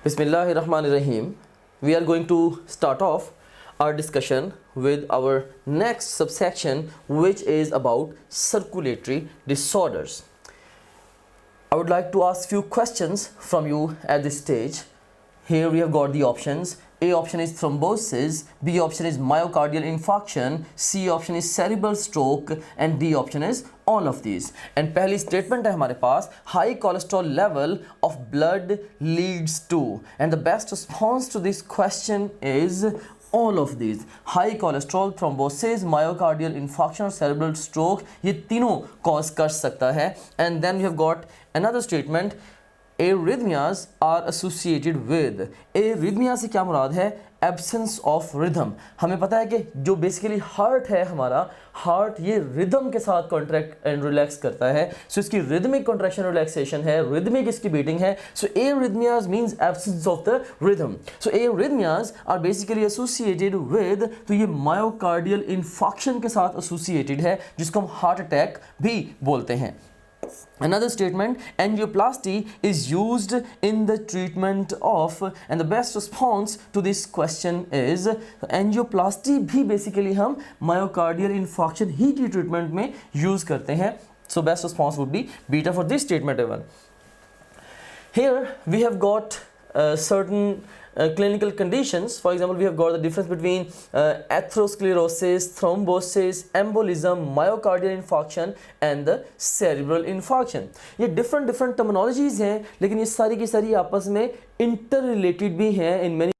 Bismillahirrahmanirrahim. We are going to start off our discussion with our next subsection, which is about circulatory disorders. I would like to ask few questions from you at this stage. Here we have got the options. A option is thrombosis, B option is myocardial infarction, C option is cerebral stroke and D option is all of these. And पहली statement है हमारे पास, high cholesterol level of blood leads to, and the best response to this question is all of these. High cholesterol, thrombosis, myocardial infarction और cerebral stroke, ये तीनों cause कर सकता है. And then we have got another statement, arrhythmias are associated with. arrhythmia से क्या मुराद है? Absence of rhythm. हमें पता है कि जो बेसिकली हार्ट है हमारा, हार्ट ये रिदम के साथ कॉन्ट्रैक्ट एंड रिलैक्स करता है, सो इसकी रिदमिक कॉन्ट्रैक्शन रिलैक्सेशन है, रिदमिक इसकी बीटिंग है. सो arrhythmias means absence of the rhythm. So arrhythmias are basically associated with, तो ये मायोकार्डियल इन्फार्क्शन के साथ एसोसिएटेड है, जिसको हम हार्ट अटैक भी बोलते हैं. Another statement, angioplasty is used in the treatment of, and the best response to this question is angioplasty भी basically हम myocardial infarction ही की treatment में use करते हैं. So best response would be beta for this statement even. Here we have got certain clinical conditions. For example, we have got the difference between atherosclerosis, thrombosis, embolism, myocardial infarction and the cerebral infarction. ये different terminologies हैं, लेकिन ये सारी की सारी आपस में interrelated भी हैं in many